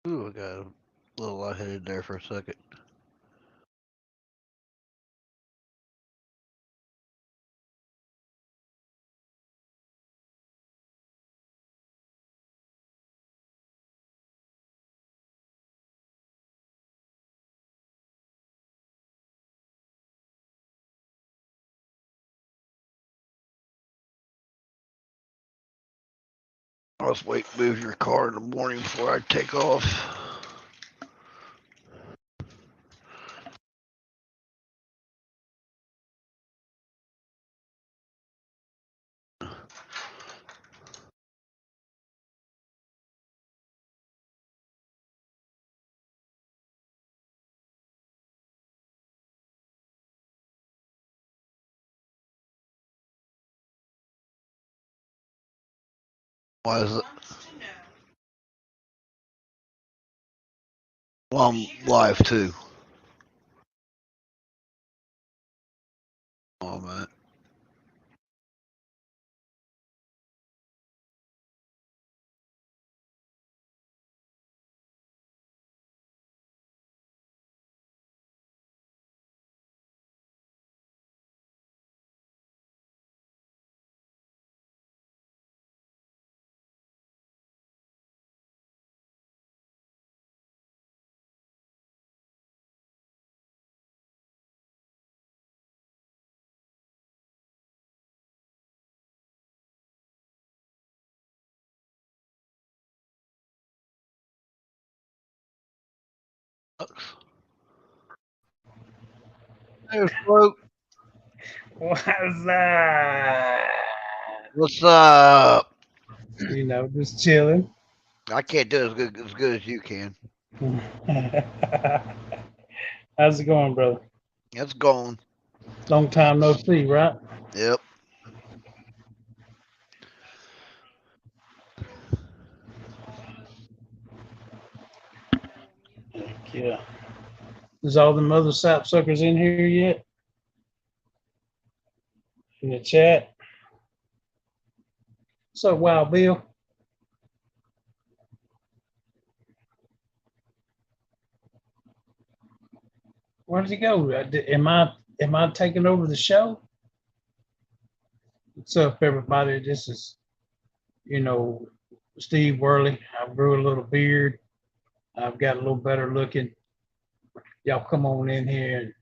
Ooh, I got a little lightheaded there for a second. Let's wait, move your car in the morning before I take off. Why is it? Well, I'm live too. Oh man. Hey, Slope. What's up? What's up? Just chilling. I can't do it as good as you can. How's it going, brother? It's gone. Long time no see, right? Yep. Yeah. Is all the other sapsuckers in here yet? In the chat? What's up, Wild Bill? Where did he go? Am I taking over the show? What's up, everybody? This is, you know, Steve Worley. I grew a little beard. I've got a little better looking. Y'all come on in here and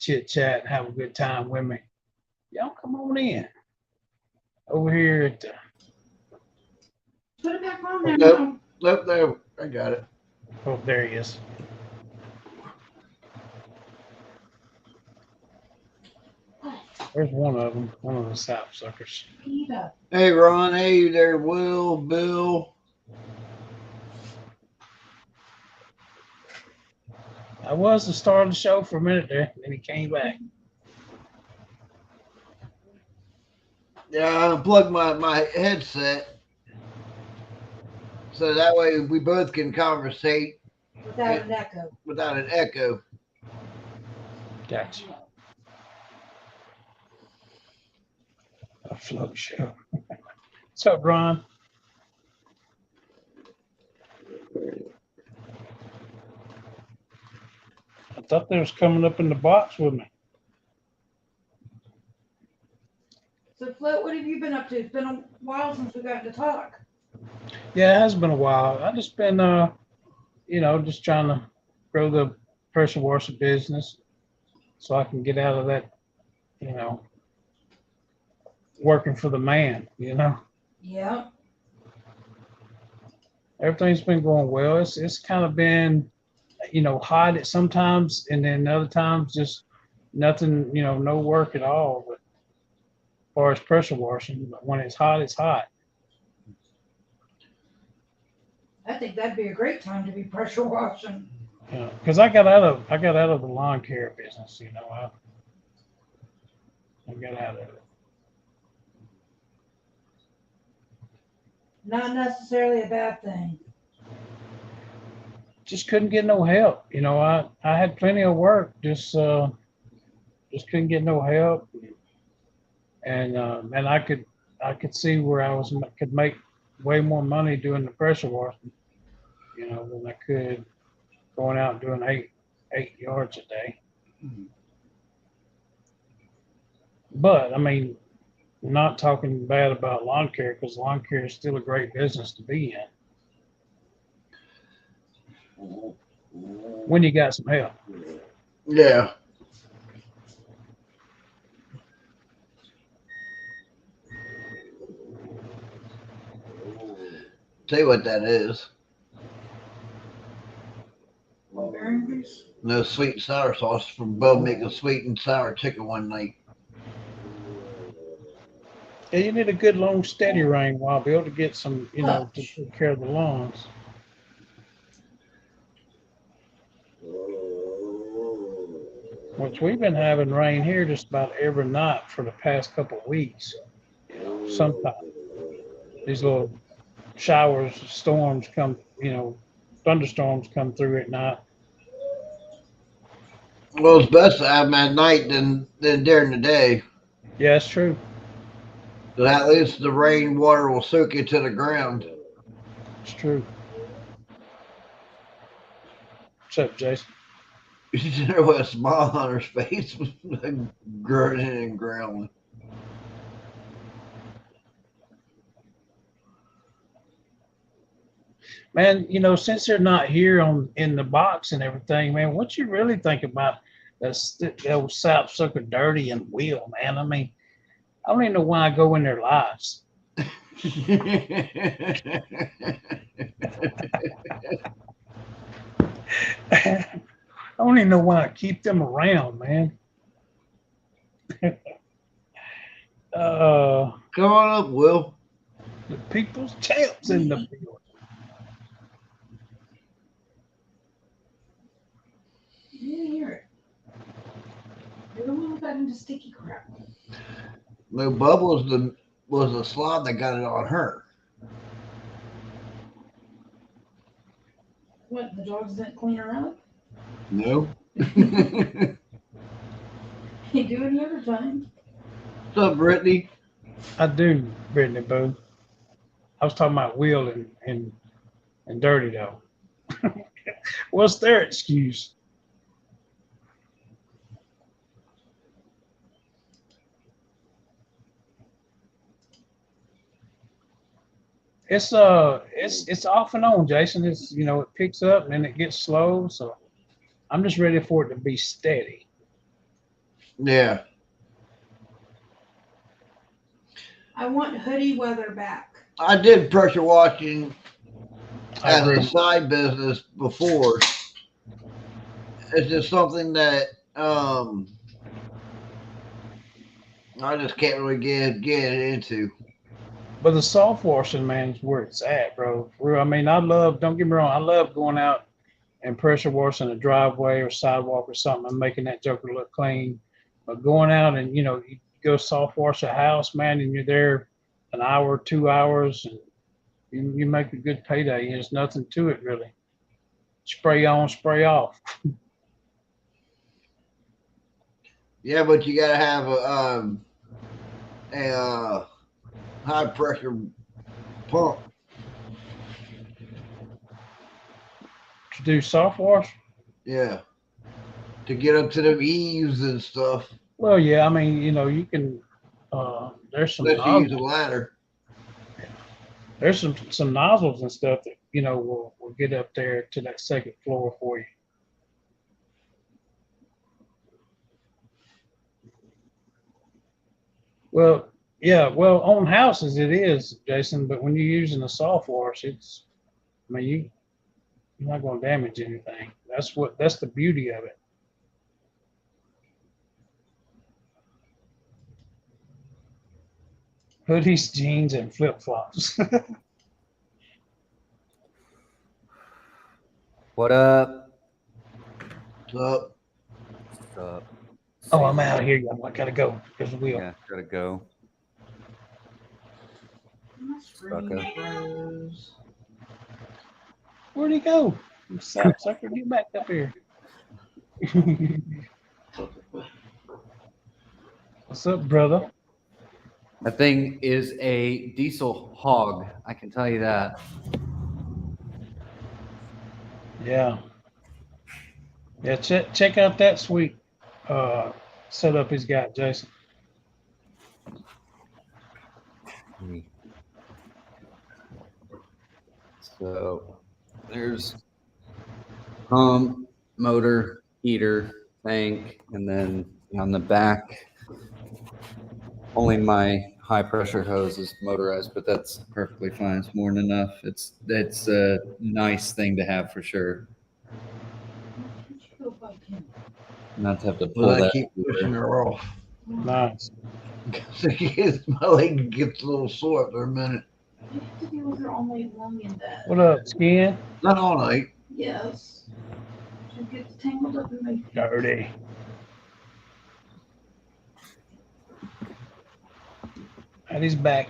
chit chat and have a good time with me. Y'all come on in over here at the. Put it back on there. Nope. Nope. There. I got it. Oh, there he is. There's one of them, one of the sapsuckers. Hey, Ron. Hey there, Will, Bill. I was the star of the show for a minute there, then he came back. Yeah, I unplugged my headset so that way we both can conversate Without an echo. without an echo. Gotcha. A float show. What's up, Ron? I thought they was coming up in the box with me. So, Float, what have you been up to? It's been a while since we got to talk. Yeah, it has been a while. I just been just trying to grow the pressure washer business so I can get out of that, you know, working for the man. Yeah. Everything's been going well. It's kind of been, hot at sometimes, and then other times just nothing, no work at all. But as far as pressure washing, but when it's hot, it's hot. I think that'd be a great time to be pressure washing. Because I got out of the lawn care business. I got out of it. Not necessarily a bad thing. Just couldn't get no help. I had plenty of work, just couldn't get no help, and I could see where could make way more money doing the pressure washing. than I could going out and doing eight yards a day. But I mean, not talking bad about lawn care because lawn care is still a great business to be in when you got some help. Yeah. Tell you what that is. Berries. No sweet and sour sauce from Bub making sweet and sour chicken one night. Yeah, you need a good long steady rain while be able to get some, to Hush. take care of the lawns. Which we've been having rain here just about every night for the past couple of weeks. Sometimes these little showers, storms come, thunderstorms come through at night. Well, it's best to have them at night than during the day. Yeah, it's true. So at least the rain water will soak into the ground. It's true. What's up, Jason? You know what a smile on her face was like groaning and growling. Man, since they're not here in the box and everything, man, what you really think about that old South Sucker Dirty and Will, man? I mean, I don't even know why I go in their lives. I don't even know why I keep them around, man. uh, Come on up, Will. the people's champs in the field. You didn't hear it. You're the one who got into sticky crap. No, Bub was the slob that got it on her. What, the dogs didn't clean her up? No. You do any other time. What's up, Brittany? I do, Brittany Boo. I was talking about Will and Dirty though. What's their excuse? It's off and on, Jason. It's it picks up and then it gets slow. So I'm just ready for it to be steady. Yeah. I want hoodie weather back. I did pressure washing I as agree. a side business before. It's just something that I just can't really get into. But the soft washing, man, is where it's at, bro. I mean, I love. Don't get me wrong. I love going out and pressure washing a driveway or sidewalk or something and making that joker look clean. But going out and you go soft wash a house, man, and you're there an hour, 2 hours, and you make a good payday. There's nothing to it really. Spray on, spray off. Yeah, but you gotta have a high pressure pump. To do soft wash, Yeah, to get up to them eaves and stuff. well, yeah, I mean, you can. There's some Unless you use a nozzles. ladder. There's some nozzles and stuff that will get up there to that second floor for you. Well, yeah, well, on houses it is, Jason, but when you're using a soft wash, I mean, you're not going to damage anything. That's the beauty of it. Hoodies, jeans, and flip flops. What up? So What's up? Oh, I'm out of here, y'all. I gotta go because the wheel. Yeah, gotta go. My screen Okay. froze. Where'd he go? You sap sucker, get back up here. What's up, brother? That thing is a diesel hog. I can tell you that. Yeah. Yeah. Check out that sweet setup he's got, Jason. So there's pump, motor, heater, tank, and then on the back, only my high pressure hose is motorized, but that's perfectly fine. It's more than enough. It's a nice thing to have for sure. Not to have to But pull I that. keep pushing her off. Nice. My leg gets a little sore after a minute. You have to deal with her all night long in that. What up, Skin? Not all night. Yes. She gets tangled up in my. Dirty. And he's back.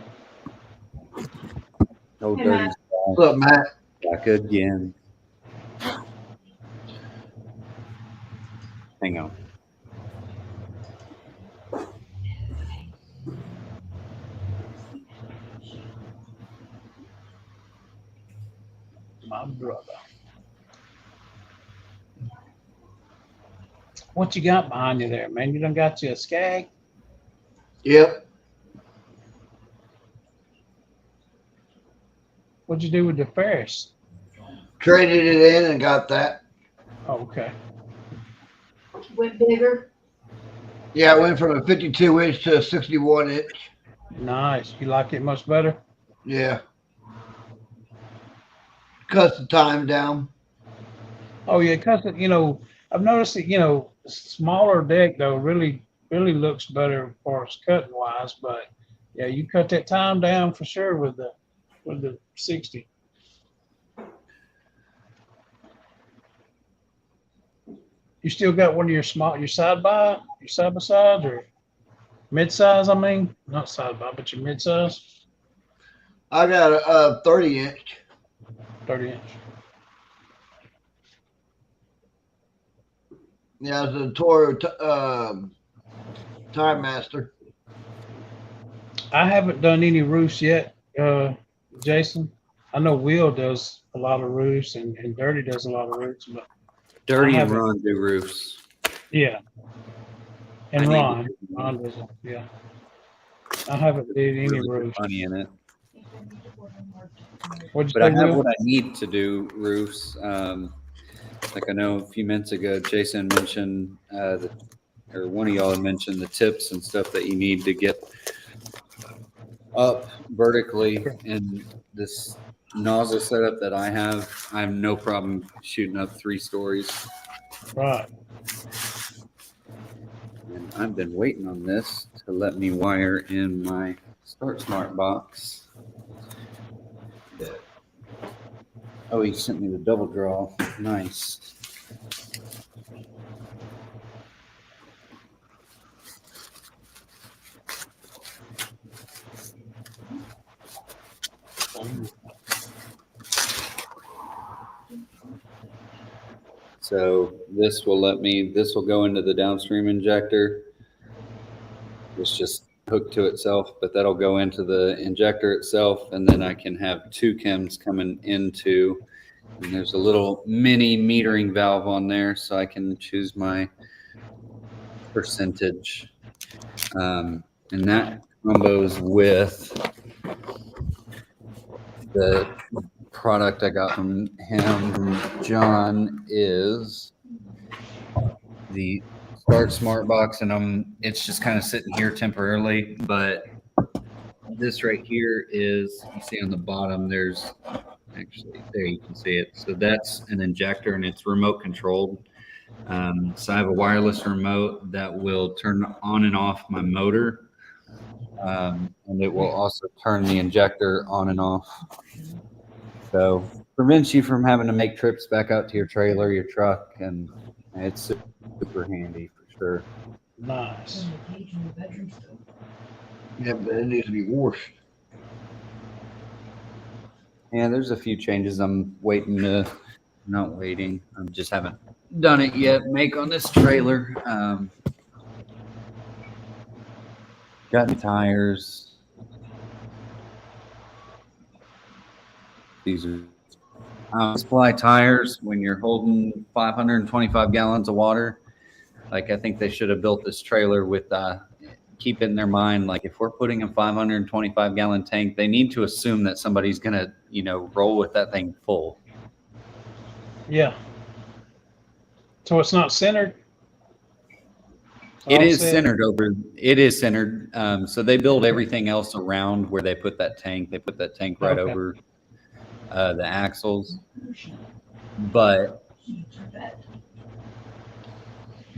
Oh, Hey, dirty Matt. What's up, Matt? back again. Hang on. My brother. What you got behind you there, man? You done got you a skag? Yep. What'd you do with the Ferris? Traded it in and got that. Oh, okay. Went bigger. Yeah, it went from a 52 inch to a 61 inch. Nice. You like it much better? Yeah. Cuts the time down. Oh yeah, cause I've noticed that smaller deck though really looks better for us cutting wise. But yeah, you cut that time down for sure with the 60. You still got one of your your side by sides or mid size? I mean, not side by, but your mid size, I got a 30 inch. 30 inch. Yeah, it's a Toro Time Master. I haven't done any roofs yet, Jason. I know Will does a lot of roofs and Dirty does a lot of roofs, but Dirty I and haven't. Ron do roofs. Yeah, I and need to Ron, do one. Ron does it. Yeah, I haven't did any Really good roofs. money in it. What'd you But I say, have Will? what I need to do roofs. Like I know a few minutes ago, Jason mentioned or one of y'all had mentioned the tips and stuff that you need to get up vertically. And this nozzle setup that I have no problem shooting up 3 stories. Right. And I've been waiting on this to let me wire in my Start Smart box. Oh, he sent me the double draw. Nice. So this will go into the downstream injector. It's just hooked to itself, but that'll go into the injector itself, and then I can have 2 chems coming into, and there's a little mini metering valve on there, so I can choose my percentage. And that combos with the product I got from John is the Start Smart box, and it's just kind of sitting here temporarily, but this right here is, you see on the bottom, there's actually, there you can see it. So that's an injector and it's remote controlled. So I have a wireless remote that will turn on and off my motor. And it will also turn the injector on and off. So prevents you from having to make trips back out to your trailer, your truck, and it's super handy for sure. Nice. Yeah, but it needs to be washed. Yeah, there's a few changes I'm not waiting. I just haven't done it yet. Make on this trailer. Got new tires. These are Supply tires when you're holding 525 gallons of water. Like I think they should have built this trailer with keep it in their mind, like if we're putting a 525 gallon tank, they need to assume that somebody's gonna, roll with that thing full. Yeah. So it's not centered? It is Offset? centered over. It is centered. So they build everything else around where they put that tank. They put that tank right Okay. over the axles. But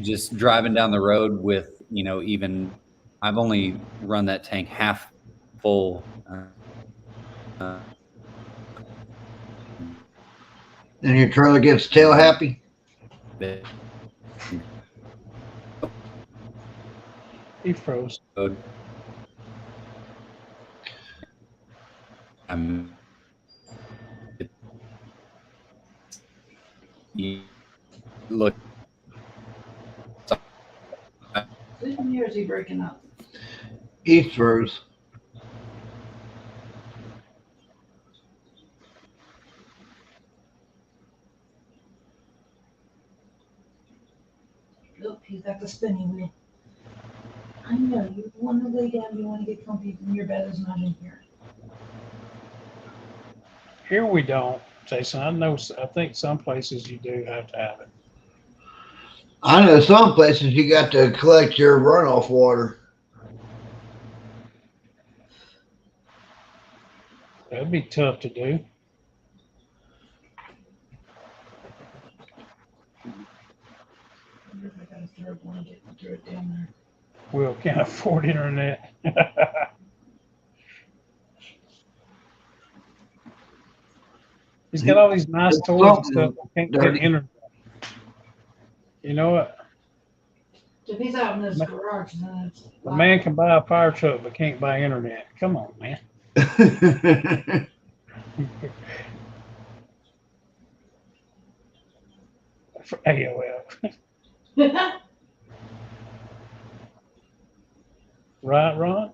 just driving down the road with, even I've only run that tank half full. And your trailer gets tail happy. He froze. Look. Isn't here, is he breaking up? He froze. Look, he's got the spinning wheel. I know, you want to lay down, you want to get comfy, and your bed is not in here. Here we don't, Jason. I think some places you do have to have it. I know some places you got to collect your runoff water. That'd be tough to do. I wonder if I got a third one, get through it down there. Will can't afford internet. He's got all these nice It's toys and stuff, something but can't dirty. get internet. You know what? If he's out in his garage, then it's. A man can buy a fire truck but can't buy internet. Come on, man. For AOL. Right, Ron?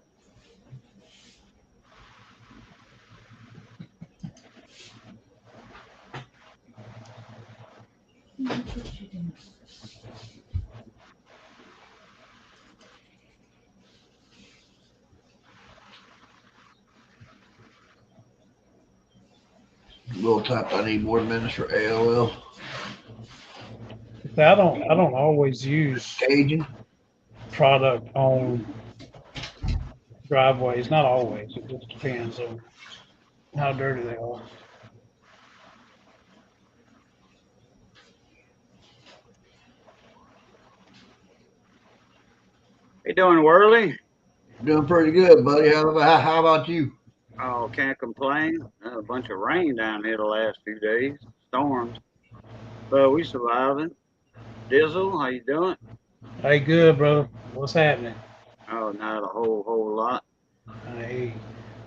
Little type. I need more minutes for AOL. I don't always use Cajun. product on driveways. Not always. It just depends on how dirty they are. You doing, Whirly? Doing pretty good, buddy. How about you? Oh, can't complain. A bunch of rain down here the last few days, storms, but we surviving. Dizzle, how you doing? Hey, good, brother. What's happening? Oh, not a whole lot. Hey,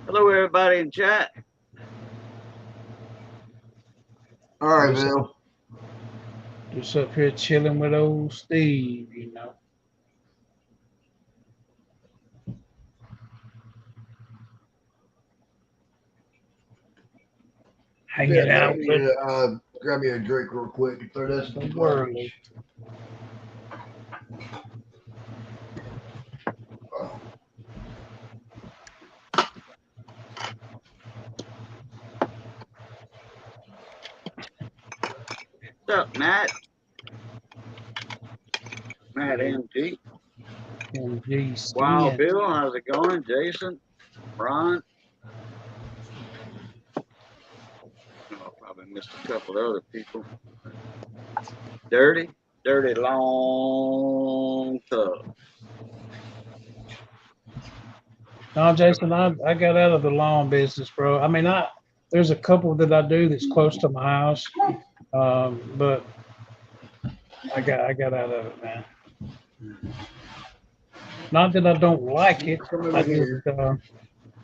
Hello, everybody in chat. All right, Yes, sir. Bill. just up here chilling with old Steve, you know. Hanging out with Grab me a drink real quick and throw this in the the world. garbage. What's up, Matt? Matt MG. And geez, Wild Bill, how's it going? Jason, Ron. Oh, probably missed a couple of other people. Dirty long tub. No, Jason, I got out of the lawn business, bro. I mean, there's a couple that I do that's close to my house, but I got out of it, man. Not that I don't like it. Come over I here. just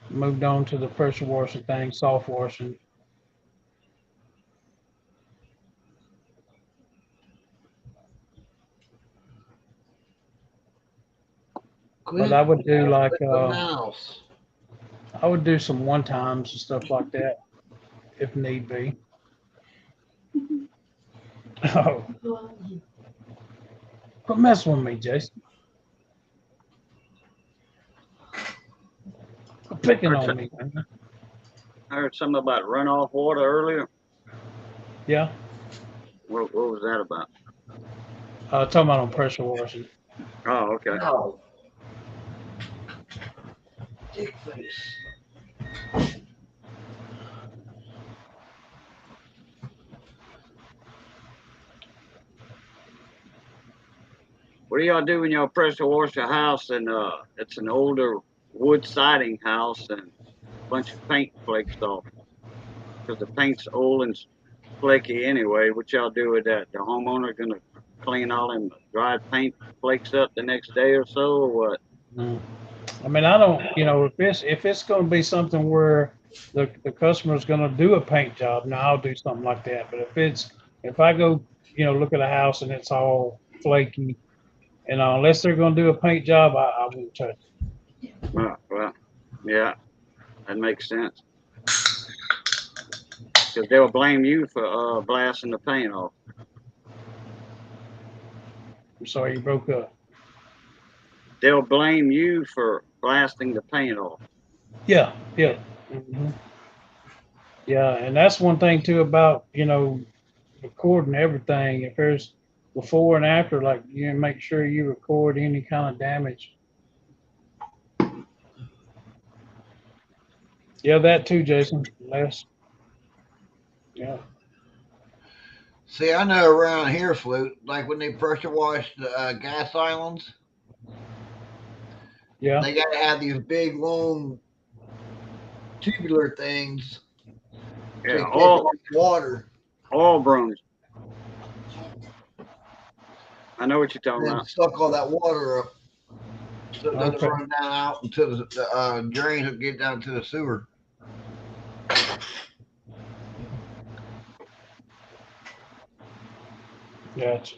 moved on to the pressure washing thing, soft washing. But I would do like mouse. I would do some one times and stuff like that if need be. Oh, Well, you- quit messing with me, Jason. Quit picking on me, man. I heard something about runoff water earlier. Yeah. What was that about? Talking about on pressure washing. Oh, okay. No. Dick face. What do y'all do when y'all pressure wash a house and it's an older wood siding house and a bunch of paint flakes off? Because the paint's old and flaky anyway. What y'all do with that? The homeowner gonna clean all them dried paint flakes up the next day or so, or what? Mm. I mean, I don't, if it's going to be something where the customer's going to do a paint job, now I'll do something like that. But if I go, look at a house and it's all flaky, and unless they're going to do a paint job, I won't touch it. Well, yeah, that makes sense. Because they'll blame you for blasting the paint off. I'm sorry you broke up. They'll blame you for blasting the paint off. Yeah, yeah. Yeah, and that's one thing too about, recording everything. If there's before and after, like you make sure you record any kind of damage. Yeah, that too, Jason. Less. Yeah. See, I know around here, Flute, like when they pressure wash the gas islands, Yeah. they got to have these big, long, tubular things to Yeah, catch all the water all brooms. I know what you're talking and then about. suck all that water up so it doesn't Okay. run down out into the drains and get down to the sewer. Gotcha.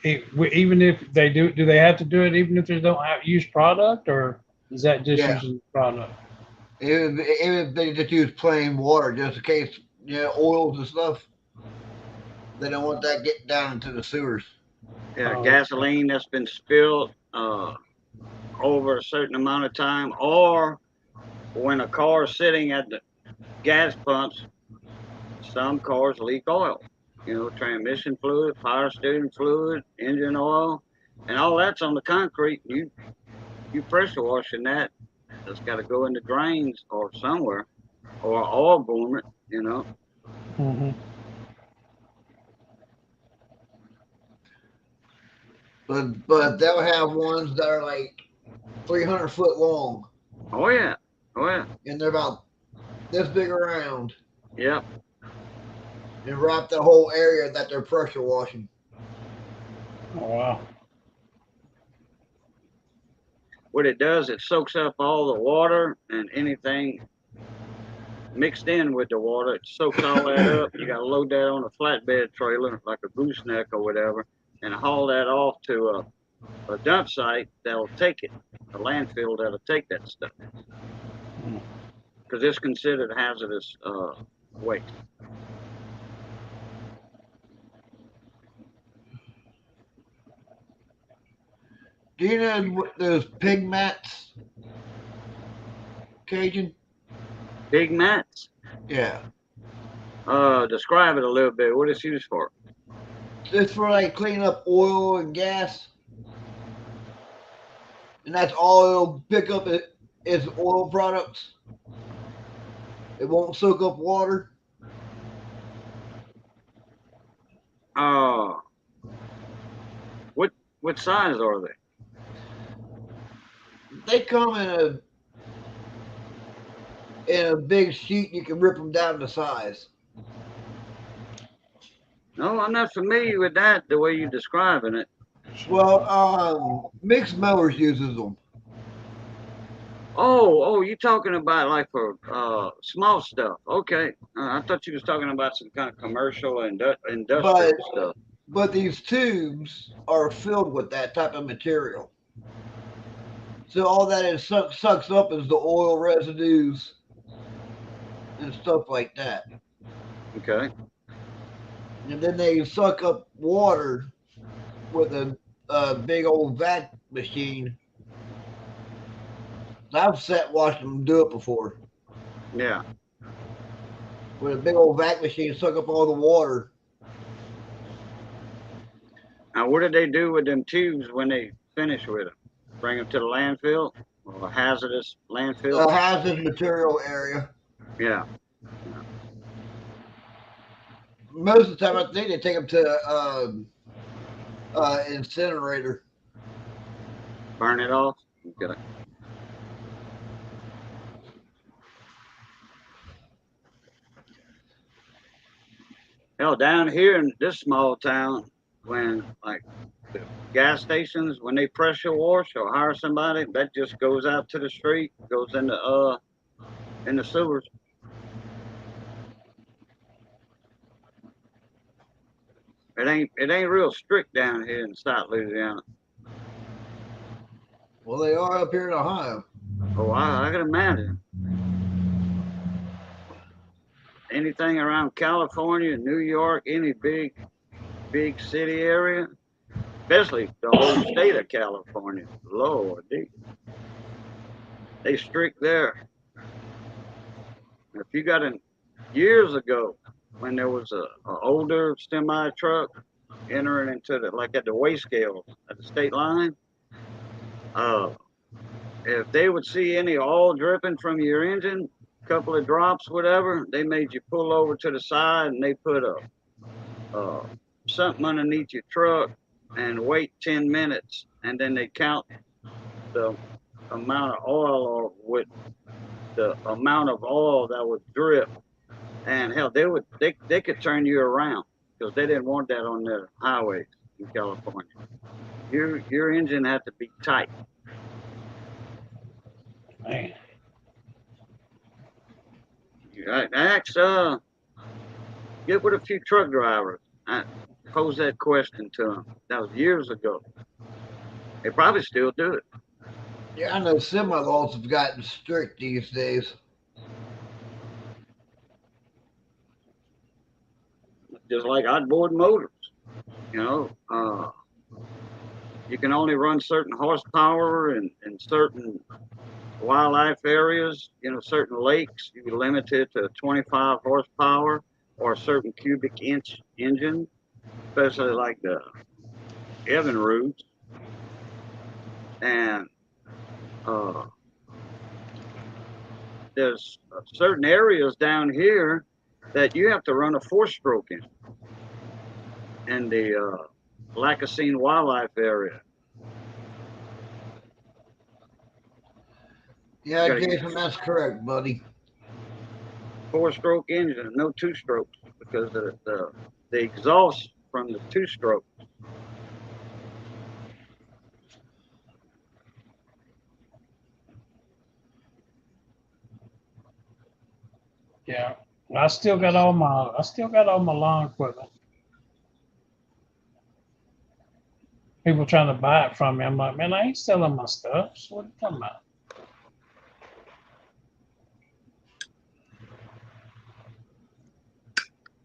Even if they do they have to do it even if they don't have use product, or is that just Yeah, using product? even if they just use plain water, just in case, oils and stuff, they don't want that getting down into the sewers. Yeah, Oh, gasoline that's been spilled over a certain amount of time, or when a car is sitting at the gas pumps, some cars leak oil. Transmission fluid, power steering fluid, engine oil, and all that's on the concrete. You pressure washing that. That's got to go in the drains or somewhere, or oil boom it. hmm But they'll have ones that are like 300 foot long Oh yeah, oh yeah, and they're about this big around yep. and wrap the whole area that they're pressure washing. Oh, wow. What it does, it soaks up all the water and anything mixed in with the water. It soaks all that up. You got to load that on a flatbed trailer, like a gooseneck or whatever, and haul that off to a dump site that'll take it, a landfill that'll take that stuff, because it's considered hazardous waste. Do you know what those pig mats, Cajun? Big mats. Yeah. Describe it a little bit. What it's used for? It's for like cleaning up oil and gas. And that's all it'll pick up is oil products. It won't soak up water. Uh, what what size are they? They come in a big sheet. You can rip them down to size. No, I'm not familiar with that. The way you're describing it. Well, mixed mowers uses them. Oh, you talking about like for small stuff? Okay, I thought you was talking about some kind of commercial and But industrial stuff. but these tubes are filled with that type of material. So all that is sucks up is the oil residues and stuff like that. Okay. and then they suck up water with a big old vac machine. I've sat watching them do it before. Yeah. With a big old vac machine, suck up all the water. Now, what did they do with them tubes when they finish with them? Bring them to the landfill or a hazardous landfill? A hazardous material area. Yeah. Most of the time, I think they take them to incinerator. Burn it off. Okay. Hell, down here in this small town, when like the gas stations, when they pressure wash or hire somebody, that just goes out to the street, goes in the sewers. It ain't real strict down here in South Louisiana. Well, they are up here in Ohio. Oh, I can imagine. Anything around California, New York, any big city area, especially the whole state of California. Lord, they strict there. If you got in years ago when there was a older semi truck entering into the like at the weigh scale at the state line, uh, if they would see any oil dripping from your engine, a couple of drops, whatever, they made you pull over to the side and they put something underneath your truck and wait 10 minutes, and then they count the amount of oil or with the amount of oil that would drip. And hell, they could turn you around because they didn't want that on their highways in California. Your engine had to be tight. Man, Get with a few truck drivers. I posed that question to them. That was years ago. They probably still do it. Yeah, I know semi laws have gotten strict these days. Just like outboard motors. You know, you can only run certain horsepower in certain wildlife areas. You know, certain lakes, you can limit it to 25 horsepower or a certain cubic inch engine, especially like the Evan routes. And uh, there's certain areas down here that you have to run a four-stroke in the Lacassine wildlife area. Yeah, You got to Jason, that's correct, buddy. four-stroke engine, no two-strokes, because the exhaust from the two-stroke. yeah. I still got all my lawn equipment. People trying to buy it from me. I'm like, man, I ain't selling my stuff. So what are you talking about?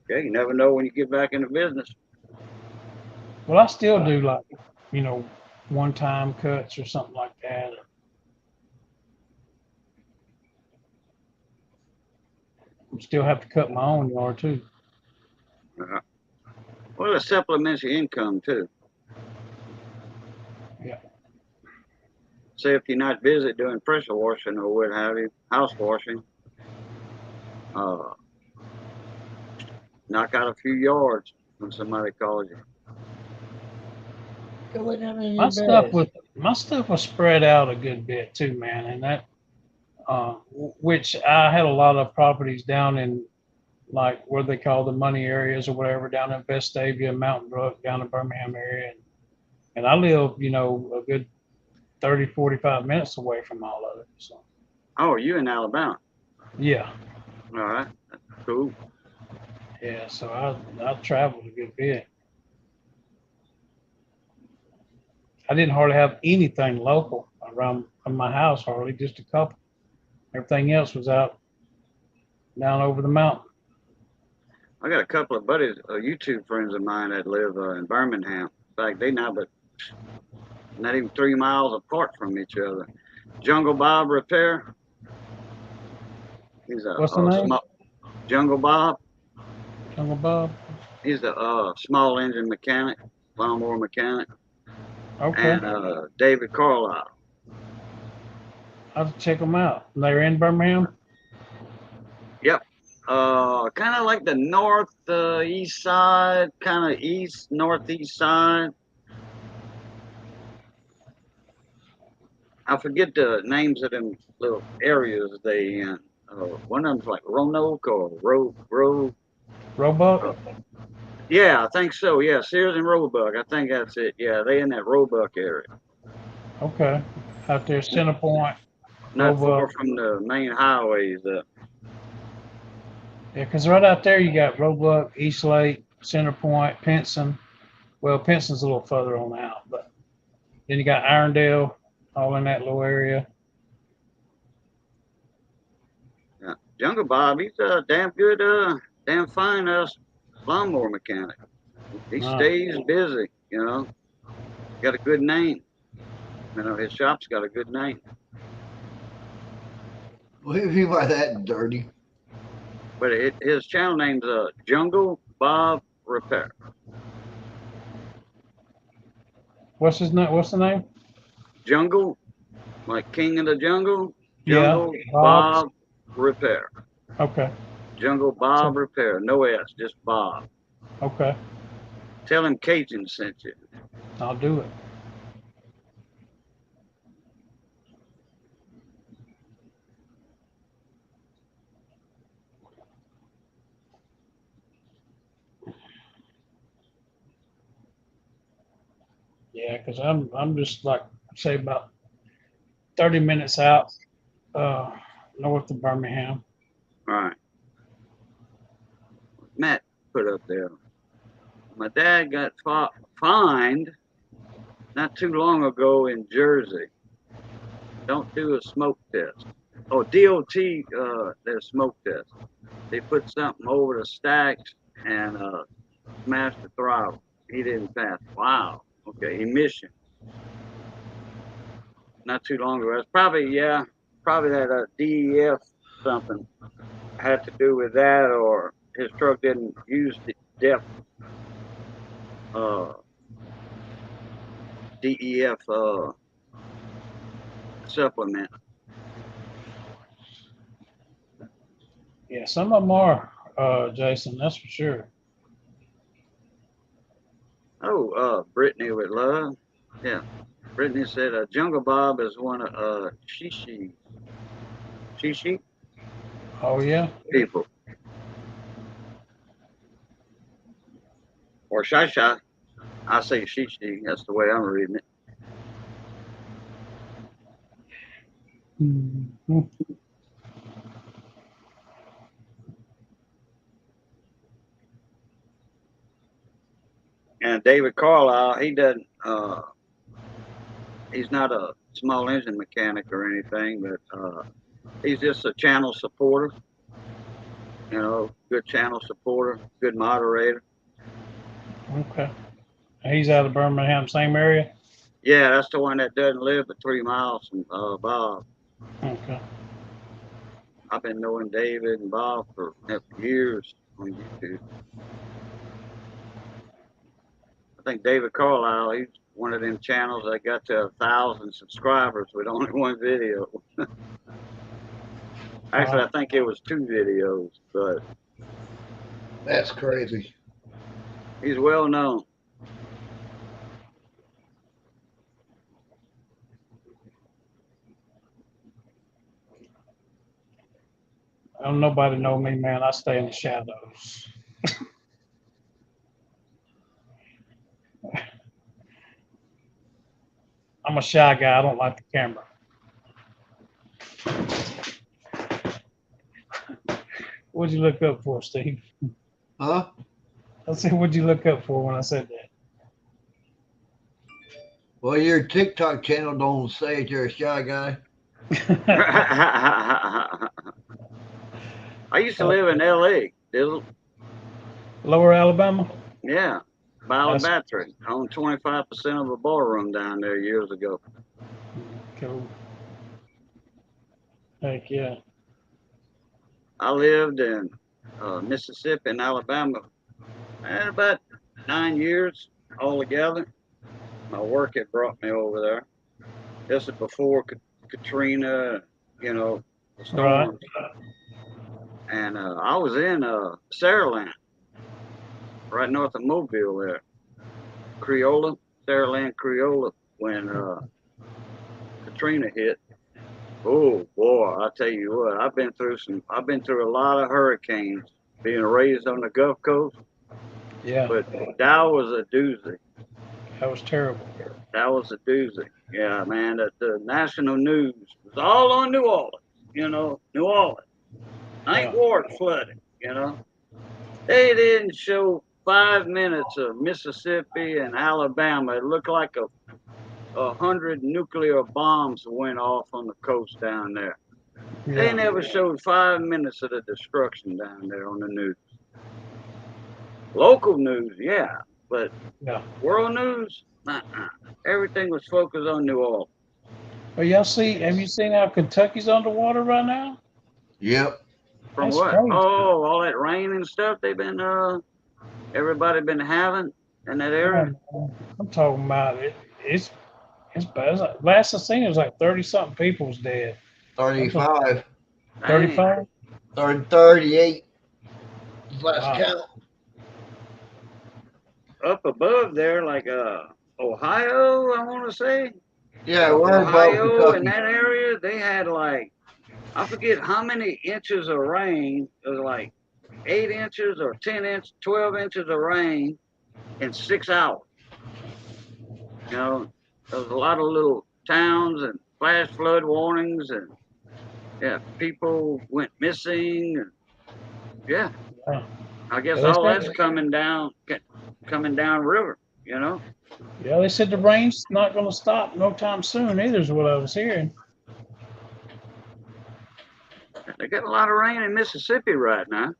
Okay, you never know when you get back into business. Well, I still do like, you know, one-time cuts or something like that. Still have to cut my own yard too. Uh, well, it supplements your income too. Yeah. Say if you're not busy doing pressure washing or what have you, house washing, uh, knock out a few yards when somebody calls you. Go lay down in My your stuff bed. was spread out a good bit too, man, and that which I had a lot of properties down in like what they call the money areas or whatever down in Vestavia, Mountain Brook, down in Birmingham area, and I live, you know, a good 30, 45 minutes away from all of it. So Oh, you in Alabama? yeah, All right, that's cool. yeah. So I traveled a good bit. I didn't hardly have anything local around my house, hardly just a couple. Everything else was out down over the mountain. I got a couple of buddies, YouTube friends of mine that live in Birmingham. In fact, they now but not even 3 miles apart from each other. Jungle Bob Repair. He's a, What's the name? Jungle Bob. Jungle Bob. He's a small engine mechanic, lawnmower mechanic. Okay. And David Carlisle. I'll have to check them out. They're in Birmingham. Yep. Kind of like the northeast side, kind of east northeast side. I forget the names of them little areas they in. One of them's like Roanoke or Roebuck. Yeah, I think so. Yeah, Sears and Roebuck. I think that's it. Yeah, they in that Roebuck area. Okay. Out there, Center Point. Not far Roebuck. from the main highways. Yeah, because right out there you got Roebuck, East Lake, Center Point, Pinson. Well, Pinson's a little further on out, but then you got Irondale, all in that little area. Yeah, Jungle Bob, he's a damn good, damn fine lawnmower mechanic. He stays busy, you know. Got a good name. You know, his shop's got a good name. What do you mean by that, dirty? But his channel name's Jungle Bob Repair. What's his name? What's the name? Jungle, like King of the Jungle. Yeah, Jungle Bob's. Bob Repair. Okay. Jungle Bob Repair. No S, just Bob. Okay. Tell him Cajun sent you. I'll do it. Yeah, because I'm just like say about 30 minutes out north of Birmingham. All right. Matt put up there. My dad got fined not too long ago in Jersey. Don't do a smoke test. Oh, DOT, their smoke test. They put something over the stacks and smashed the throttle. He didn't pass. Wow. Okay, emission. Not too long ago. That's probably that DEF something had to do with that, or his truck didn't use the DEF DEF supplement. Yeah, some of them are, Jason, that's for sure. Oh, Brittany would love. Yeah. Brittany said Jungle Bob is one of Shishi Oh, yeah? people. Or Shai. I say Shishi. That's the way I'm reading it. Mm-hmm. And David Carlisle, he doesn't. He's not a small engine mechanic or anything, but he's just a channel supporter. You know, good channel supporter, good moderator. Okay. He's out of Birmingham, same area? Yeah, that's the one that doesn't live but 3 miles from Bob. Okay. I've been knowing David and Bob for years on YouTube. I think David Carlisle, he's one of them channels that got to 1,000 subscribers with only one video. Actually, I think it was 2 videos, but That's crazy. he's well known. Don't nobody know me, man. I stay in the shadows. I'm a shy guy. I don't like the camera. What'd you look up for, Steve? Huh? I said, what'd you look up for when I said that? Well, your TikTok channel don't say that you're a shy guy. I used to live in LA, Dizzle. Lower Alabama. Yeah, Ballabatra owned 25% of a ballroom down there years ago. Cool. Heck yeah. I lived in Mississippi and Alabama and about 9 years altogether. My work had brought me over there. This is before Katrina, you know, the Right. storms. And I was in Saraland, right north of Mobile there. Creola, Saraland, Creola, when Katrina hit. Oh boy, I tell you what, I've been through a lot of hurricanes being raised on the Gulf Coast, Yeah. but that was a doozy. That was terrible. That was a doozy. Yeah, man, the national news was all on New Orleans, New Orleans. Ninth Yeah. Ward flooded, They didn't show 5 minutes of Mississippi and Alabama. It looked like 100 nuclear bombs went off on the coast down there. They Yeah. never showed 5 minutes of the destruction down there on the news. Local news, yeah, but Yeah. world news, everything was focused on New Orleans. But have you seen how Kentucky's underwater right now? Yep. From That's what? crazy. Oh, all that rain and stuff they've been everybody been having in that area. I'm talking about it. It's bad. Last I seen it was like 30 something people was dead. 35, 35? 38. Last Wow. count. Up above there, like Ohio, I want to say. Yeah, we're above Ohio in Kentucky. that area, they had like I forget how many inches of rain. It was like 8 inches or 12 inches of rain in 6 hours. There was a lot of little towns and flash flood warnings, and yeah, people went missing, and yeah, Yeah. I guess Well, all that's coming down river. Yeah, they said the rain's not going to stop no time soon either, is what I was hearing. They got a lot of rain in Mississippi right now.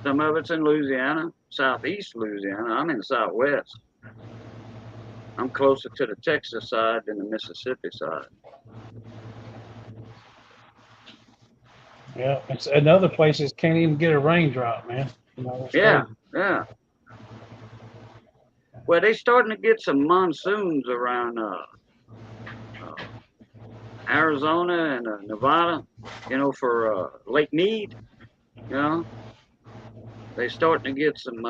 Some of it's in Louisiana, southeast Louisiana. I'm in southwest. I'm closer to the Texas side than the Mississippi side. Yeah, it's another places can't even get a raindrop, man. It's Yeah, crazy. yeah. Well, they starting to get some monsoons around Arizona and Nevada, for Lake Mead. They starting to get some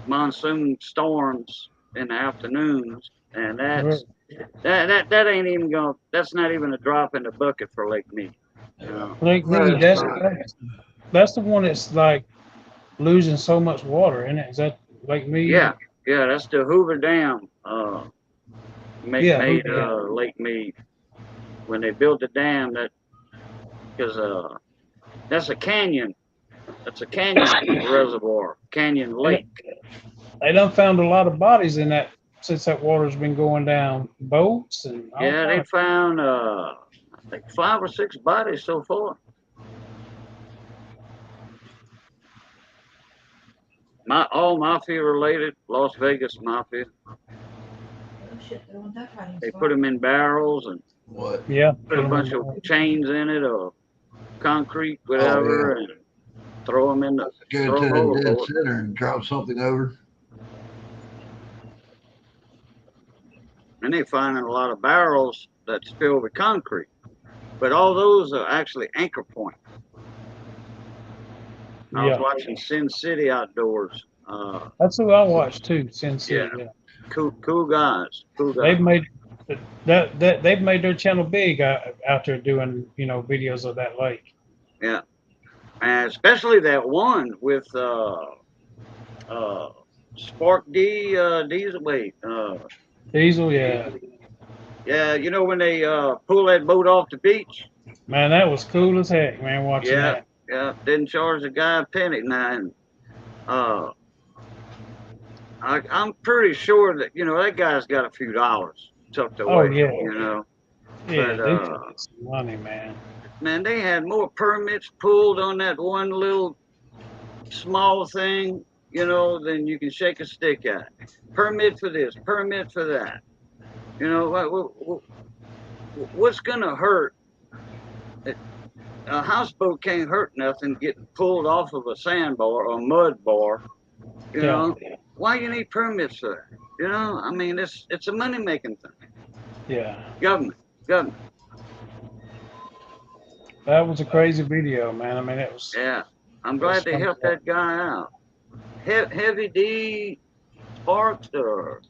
monsoon storms in the afternoons, and that ain't even going. That's not even a drop in the bucket for Lake Mead. Lake Mead, that's the one that's like losing so much water, isn't it? Is that Lake Mead? Yeah, that's the Hoover Dam. Yeah, Made Hoover Dam. Lake Mead when they built the dam. Because that's a canyon. That's a canyon reservoir, canyon lake. They done found a lot of bodies in that since that water's been going down. Boats and all Yeah, they kinds. found I think 5 or 6 bodies so far. All mafia related, Las Vegas mafia. Oh shit, they want that hiding They spot. put them in barrels and What? Yeah. put a bunch of chains in it or concrete, whatever, and throw them in the. Go Throw to 'em the dead overboard. center and drop something over. And they finding a lot of barrels that's filled with concrete, but all those are actually anchor points. I was Yeah. watching Sin City Outdoors. That's who I watched too, Sin City. Yeah. Yeah. Cool guys. They've made they've made their channel big out there doing videos of that lake. Yeah, and especially that one with Spark Diesel. Wait, Diesel, yeah. yeah, when they pull that boat off the beach. Man, that was cool as heck, man, watching Yeah, that. yeah, didn't charge the guy a penny. Now, and, I'm pretty sure that that guy's got a few dollars tucked away. Oh, yeah. Yeah, But they took some money, man. man, they had more permits pulled on that one little small thing, you know, then you can shake a stick at. Permit for this, permit for that. You know, what's going to hurt? A houseboat can't hurt nothing getting pulled off of a sandbar or a mud bar. You Yeah. know, why you need permits for that? You know, I mean, it's a money making thing. Yeah. Government. That was a crazy video, man. I mean, it was. Yeah, I'm glad they helped that guy out. Heavy D Sparks or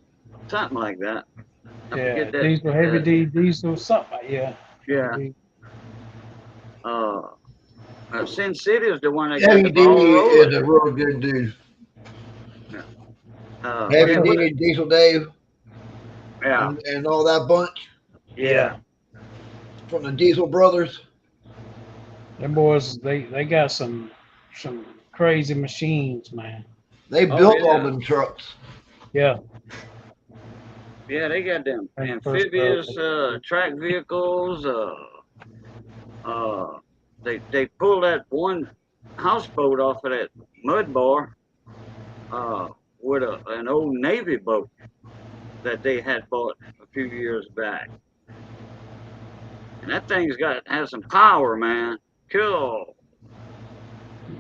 something like that. I Yeah, forget that. diesel, heavy D, diesel, something. Yeah. Yeah. Heavy D. Sin City is the one that got Heavy the D ball is rolling. a real good dude. What's Heavy up? D, Diesel Dave, Yeah, and all that bunch yeah. from the Diesel Brothers. Them boys, they got some crazy machines, man. They Oh, built all yeah. them trucks. Yeah. Yeah, they got them And first amphibious track vehicles. They pulled that one houseboat off of that mud bar with an old Navy boat that they had bought a few years back. And that thing's has some power, man. Cool.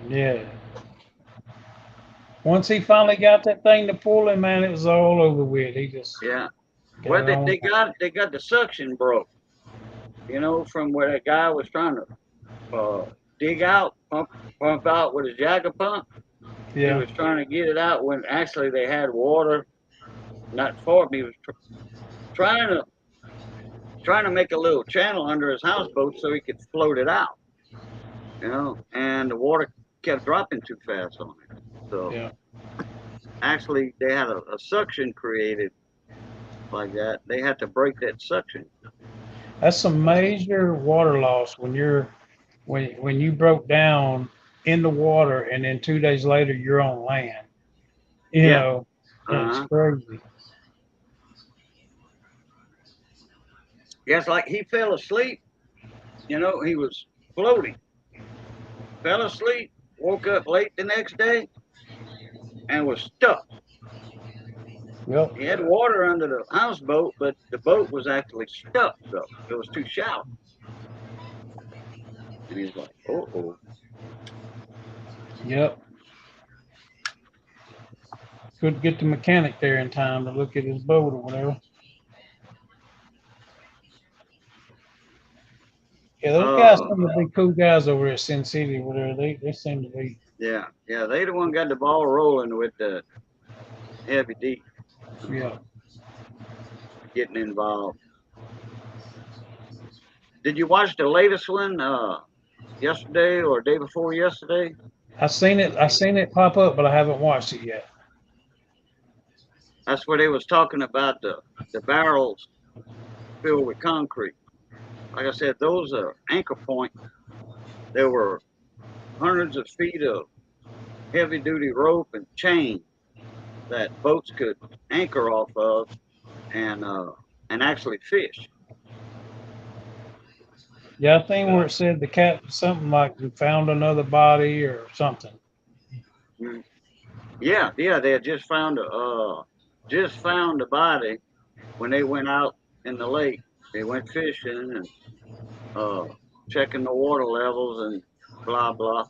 yeah. Once he finally got that thing to pulling, man, it was all over with. He just Yeah. got Well, it on. they got the suction broke. You know, from where that guy was trying to dig out, pump out with his jagger pump. He Yeah. was trying to get it out when actually they had water not for him. He was trying to make a little channel under his houseboat so he could float it out. You know, and the water kept dropping too fast on it. So Yeah. actually, they had a suction created like that. They had to break that suction. That's some major water loss when when you broke down in the water and then 2 days later you're on land. You Yeah. know, it's Uh-huh. crazy. Yes, like he fell asleep. You know, he was floating. Fell asleep, woke up late the next day, and was stuck. Yep. He had water under the houseboat, but the boat was actually stuck, though. It was too shallow. And he's like, oh. Yep. Couldn't get the mechanic there in time to look at his boat or whatever. Yeah, those guys seem to be cool guys over at Sin City, whatever. They seem to be. Yeah, they the one got the ball rolling with the heavy D Yeah. getting involved. Did you watch the latest one yesterday or day before yesterday? I seen it pop up, but I haven't watched it yet. That's where they was talking about the barrels filled with concrete. Like I said, those are anchor points. There were hundreds of feet of heavy duty rope and chain that boats could anchor off of and actually fish. Yeah, I think where it said the cat something like we found another body or something. Mm. Yeah, they had just found a body when they went out in the lake. They went fishing and checking the water levels and blah blah.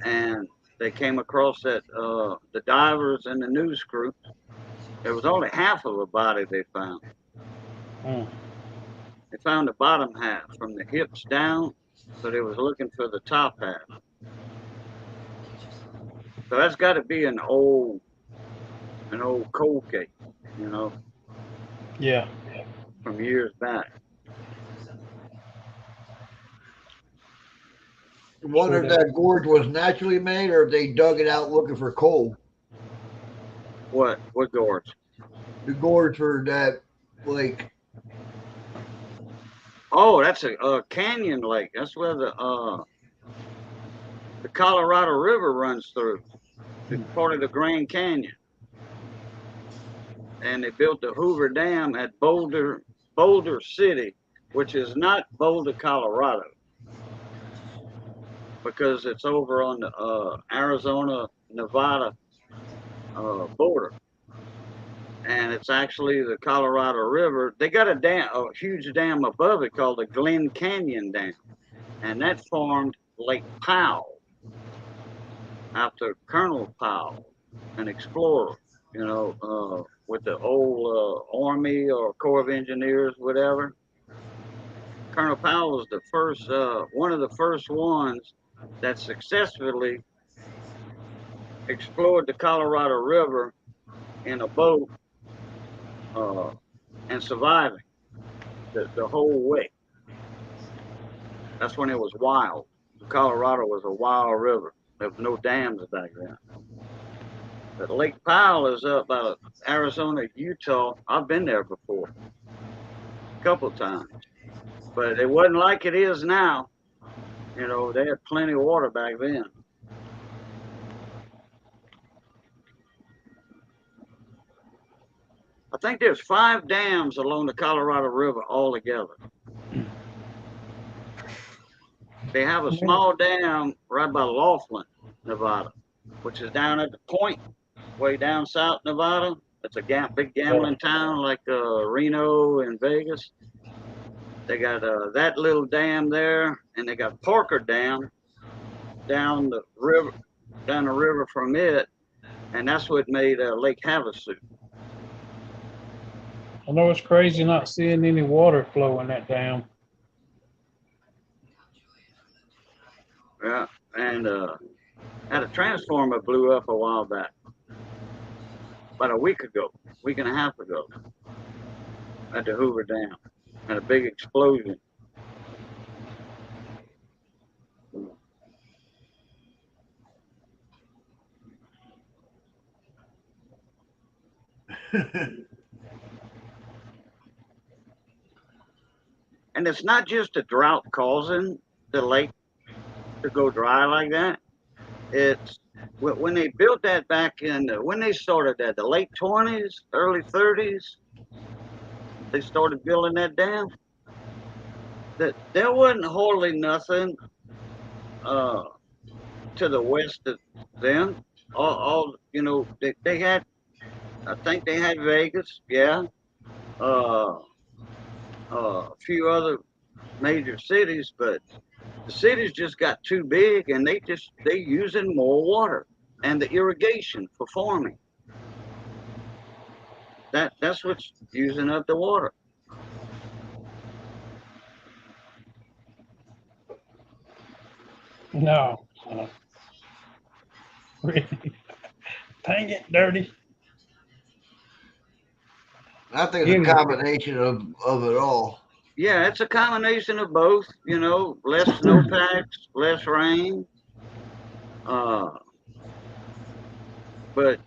And they came across that the divers and the news crew. There was only half of a body they found. Mm. They found the bottom half from the hips down, so they was looking for the top half. So that's got to be an old cold case, you know, Yeah. from years back. I wonder if that gorge was naturally made or if they dug it out looking for coal. What gorge? The gorge for that lake. Oh, that's a canyon lake. That's where the Colorado River runs through. It's part of the Grand Canyon. And they built the Hoover Dam at Boulder City, which is not Boulder, Colorado. because it's over on the Arizona Nevada border, and it's actually the Colorado River. They got a huge dam above it called the Glen Canyon Dam, and that formed Lake Powell after Colonel Powell, an explorer, with the old Army or Corps of Engineers, whatever. Colonel Powell was the first, one of the first ones that successfully explored the Colorado River in a boat and surviving the whole way. That's when it was wild. Colorado was a wild river. There was no dams back then. But Lake Powell is up by Arizona, Utah. I've been there before, a couple of times. But it wasn't like it is now. They had plenty of water back then. I think there's 5 dams along the Colorado River altogether. They have a small dam right by Laughlin, Nevada, which is down at the point, way down south Nevada. It's a big gambling town like Reno and Vegas. They got that little dam there, and they got Parker Dam down the river from it, and that's what made Lake Havasu. I know it's crazy not seeing any water flow in that dam. Yeah, and had a transformer blew up a while back, about a week and a half ago, at the Hoover Dam. Had a big explosion. And it's not just a drought causing the lake to go dry like that. It's when they built that back in, when they started that, the late 20s, early 30s, they started building that dam. That there wasn't hardly nothing to the west of them. All they had, I think they had Vegas, yeah, a few other major cities, but the cities just got too big, and they using more water and the irrigation for farming. That's what's using up the water. No. Really. Dang it, dirty. I think it's a combination of it all. Yeah, it's a combination of both. Less snowpacks, less rain. But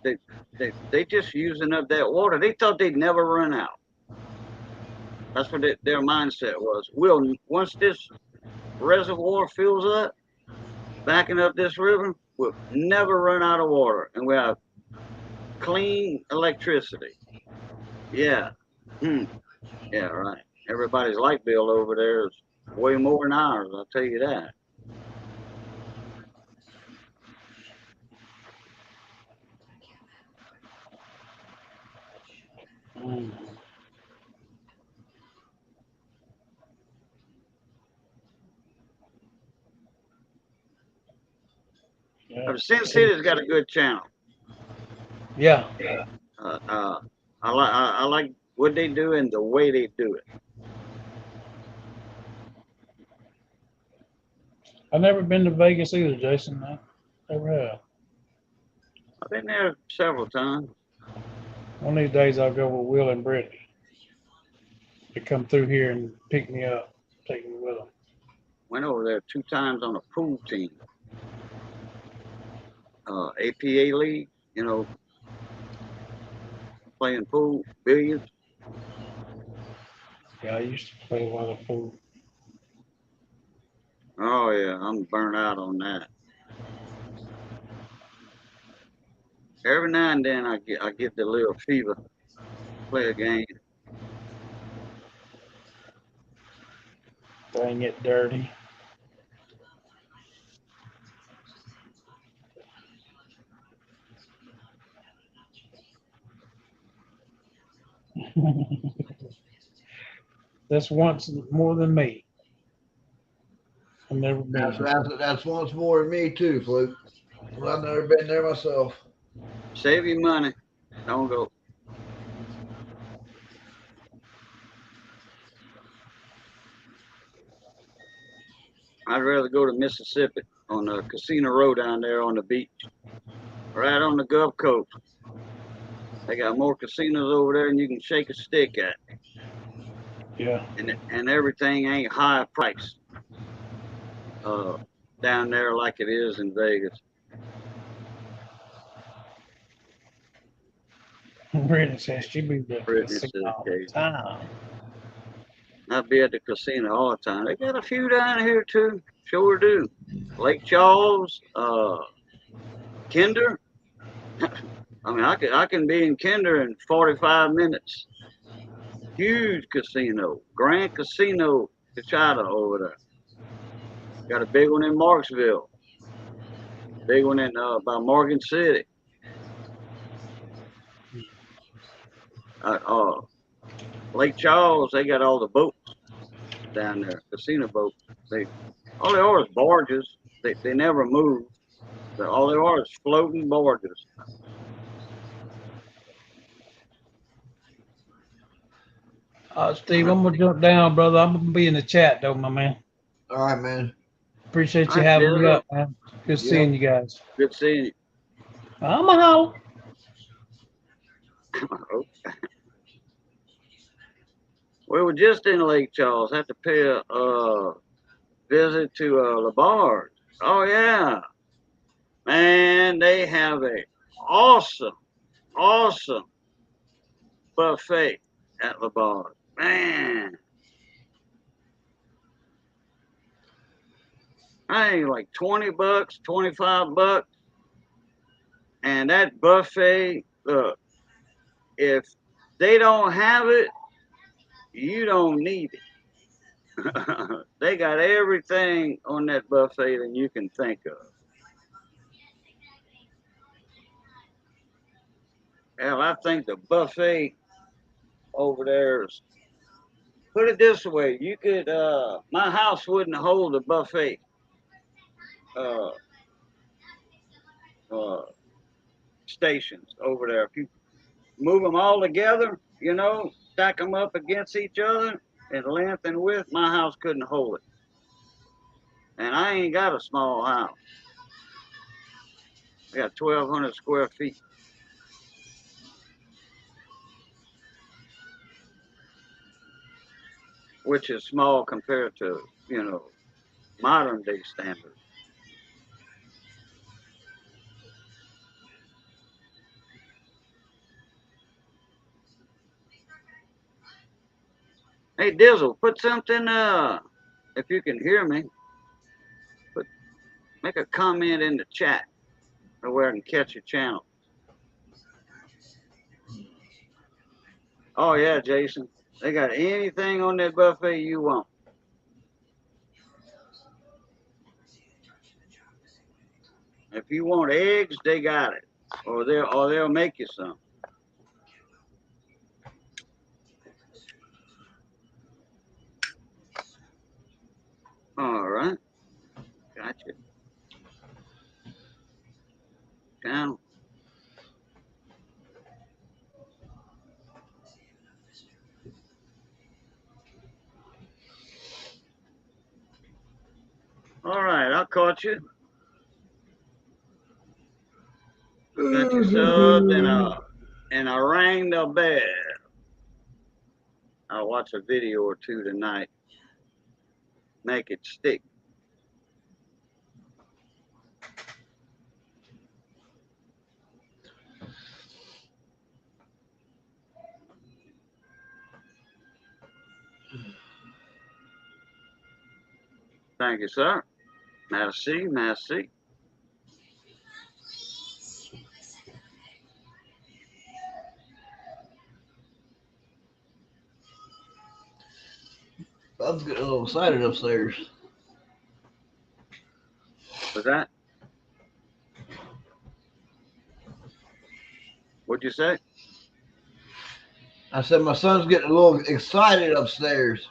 they just using up that water. They thought they'd never run out. That's what their mindset was. Once this reservoir fills up, backing up this river, we'll never run out of water, and we have clean electricity. Yeah. Yeah, right. Everybody's light bill over there is way more than ours, I'll tell you that. Yeah. Sin City's got a good channel. Yeah. I like what they do and the way they do it. I've never been to Vegas either, Jason. I never have. I've been there several times. One of these days I'll go with Will and Brittany to come through here and pick me up, take me with them. Went over there 2 times on a pool team. APA league, playing pool, billiards. Yeah, I used to play a lot of pool. Oh yeah, I'm burnt out on that. Every now and then I get the little fever. Play a game. Dang it, dirty. That's once more than me. I've never been. That's once more than me too, Fluke. Well, I've never been there myself. Save your money. Don't go. I'd rather go to Mississippi on the Casino Row down there on the beach, right on the Gulf Coast. They got more casinos over there than you can shake a stick at, Yeah. and everything ain't high price down there like it is in Vegas. Brittany says she be there Brittany says all the occasionally. time. I be at the casino all the time. They got a few down here too. Sure do. Lake Charles, Kinder. I mean, I can be in Kinder in 45 minutes. Huge casino, Grand Casino Cachada over there. Got a big one in Marksville. Big one in by Morgan City. Lake Charles, they got all the boats down there, casino boats. All they are is barges. They never move. All they are is floating barges. Steve, I'm gonna jump down, brother. I'm gonna be in the chat though, my man. All right, man. Appreciate All you right, having me Bill. up, man. Good seeing you guys. Good seeing you. I'm a holler. We were just in Lake Charles. Had to pay a visit to Labarge. Oh yeah, man, they have a awesome buffet at Labarge. Man, I think like $20, $25, and that buffet. Look, if they don't have it, you don't need it. They got everything on that buffet that you can think of. Hell, I think the buffet over there is, put it this way, you could my house wouldn't hold a buffet uh, uh, stations over there. If you move them all together, stack them up against each other in length and width, my house couldn't hold it. And I ain't got a small house. I got 1,200 square feet. Which is small compared to, modern day standards. Hey Dizzle, put something if you can hear me, make a comment in the chat or where I can catch your channel. Oh yeah, Jason. They got anything on that buffet you want. If you want eggs, they got it. Or they'll make you some. All right. Gotcha. Channel. All right, I caught you. Got you subbed and I rang the bell. I'll watch a video or two tonight. Make it stick. Thank you, sir. Merci, merci. I'm getting a little excited upstairs. Was that? What'd you say? I said my son's getting a little excited upstairs.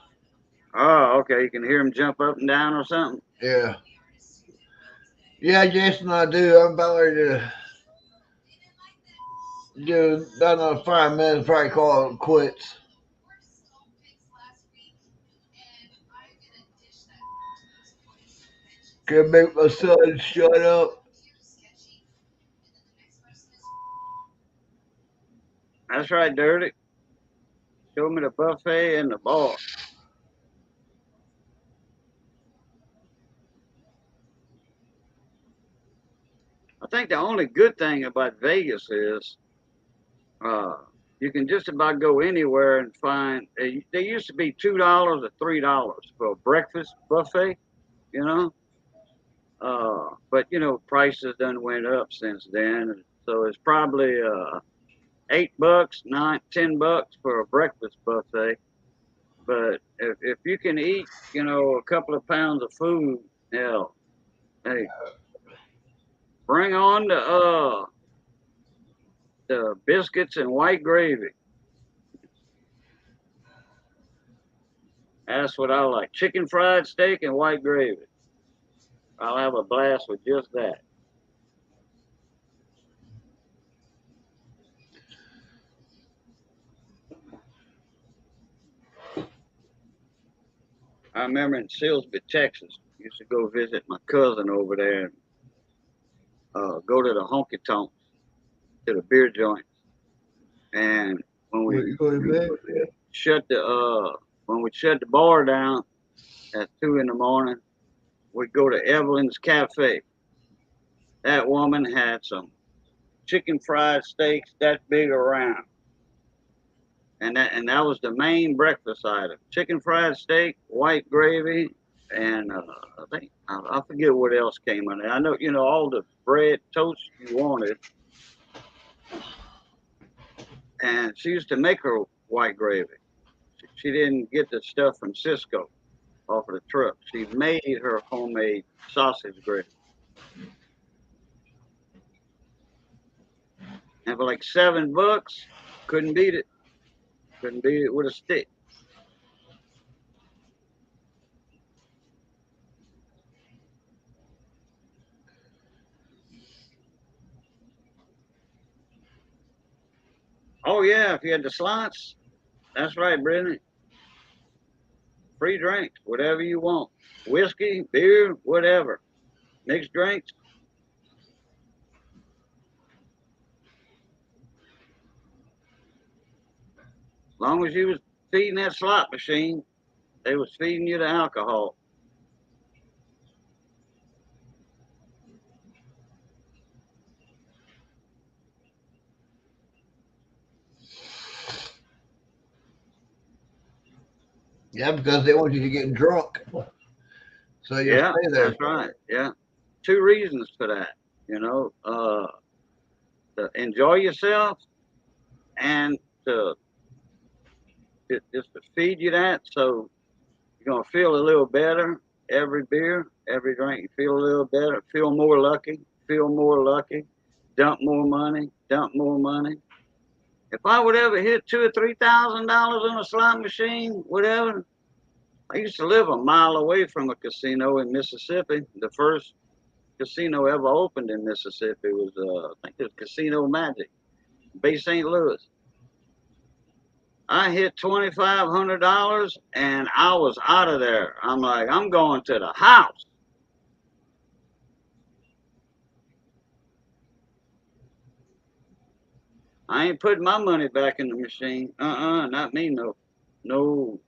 Oh, okay. You can hear him jump up and down or something. Yeah. Yeah, Jason, I do. I'm about ready to do about another 5 minutes, probably call it quits. Can make my son shut up. That's right, Dirty. Show me the buffet and the bar. I think the only good thing about Vegas is uh, you can just about go anywhere and find. They used to be $2 or $3 for a breakfast buffet, you know. But prices done went up since then, so it's probably $8, $10 for a breakfast buffet. But if you can eat, a couple of pounds of food, hell, hey, bring on the biscuits and white gravy. That's what I like. Chicken fried steak and white gravy. I'll have a blast with just that. I remember in Silsbee, Texas, used to go visit my cousin over there and go to the honky tonks, to the beer joints. And when What, we you going to bed? Yeah. shut the when we shut the bar down at 2 in the morning, we'd go to Evelyn's Cafe. That woman had some chicken fried steaks that big around. And that was the main breakfast item: chicken fried steak, white gravy, and I forget what else came on it. I know all the bread toast you wanted, and she used to make her white gravy. She didn't get the stuff from Cisco off of the truck. She made her homemade sausage gravy, and for like $7, couldn't beat it. Couldn't beat it with a stick. Oh yeah, if you had the slots, that's right, Brittany. Free drinks, whatever you want. Whiskey, beer, whatever. Mixed drinks. As long as you was feeding that slot machine, they was feeding you the alcohol. Yeah, because they want you to get drunk. So you'll Yeah, stay there. that's right. Yeah. Two reasons for that, to enjoy yourself and to just to feed you that, so you're gonna feel a little better every beer, every drink. You feel a little better, feel more lucky, feel more lucky, dump more money, dump more money. If I would ever hit $2,000 or $3,000 on a slot machine, whatever. I used to live a mile away from a casino in Mississippi. The first casino ever opened in Mississippi was, I think it was Casino Magic, Bay St. Louis. I hit $2,500 and I was out of there. I'm like, I'm going to the house. I ain't putting my money back in the machine. Not me, no. No.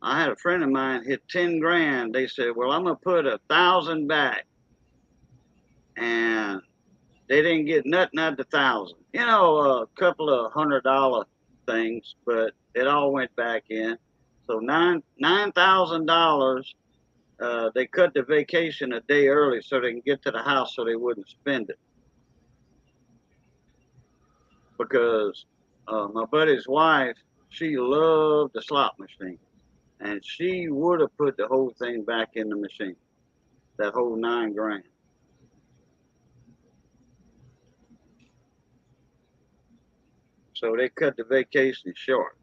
I had a friend of mine hit 10 grand. They said, well, I'm going to put 1,000 back. And they didn't get nothing out of the 1,000. A couple of $100 things, but it all went back in. So $9,000. They cut the vacation a day early so they can get to the house so they wouldn't spend it. Because my buddy's wife, she loved the slot machine, and she would have put the whole thing back in the machine, that whole $9 grand. So they cut the vacation short.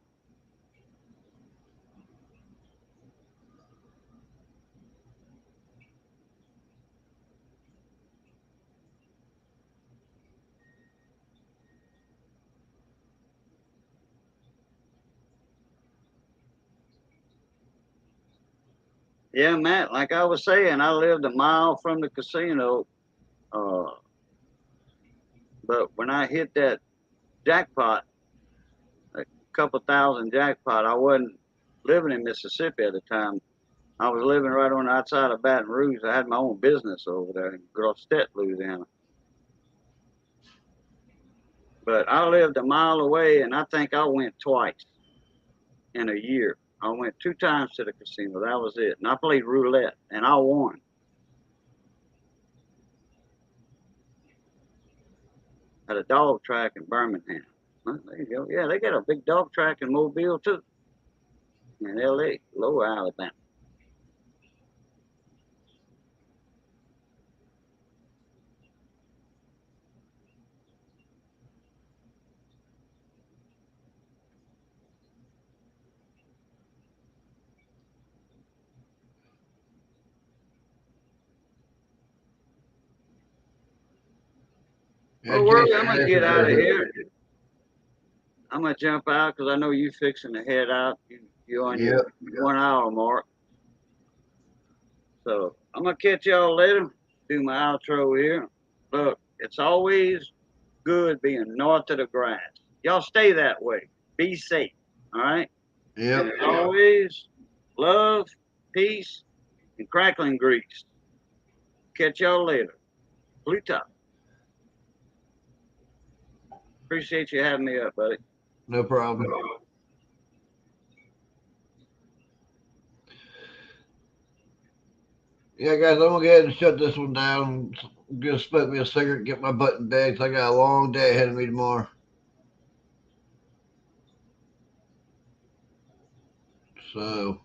Yeah, Matt, like I was saying, I lived a mile from the casino. Uh, but when I hit that jackpot, a couple thousand jackpot, I wasn't living in Mississippi at the time. I was living right on the outside of Baton Rouge. I had my own business over there in Grosset, Louisiana. But I lived a mile away, and I think I went twice in a year. I went 2 times to the casino. That was it. And I played roulette, and I won. At a dog track in Birmingham. Well, there you go. Yeah, they got a big dog track in Mobile too, in L.A., Lower Alabama. Yeah, Well, Worley, I'm Jason, gonna get out of here. I'm gonna jump out because I know you fixing to head out. You on your Yep. 1 hour mark. So I'm gonna catch y'all later. Do my outro here. Look, it's always good being north of the grass. Y'all stay that way. Be safe. All right. Yep. And as always, love, peace, and crackling grease. Catch y'all later. Pluto. Appreciate you having me up, buddy. No problem. Yeah, guys, I'm gonna go ahead and shut this one down. Just smoke me a cigarette, get my butt in bed. 'Cause I got a long day ahead of me tomorrow. So,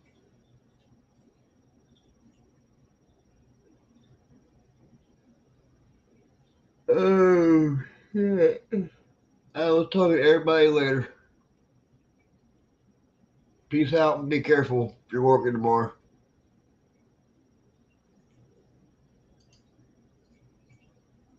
oh shit. I will talk to everybody later. Peace out and be careful if you're working tomorrow.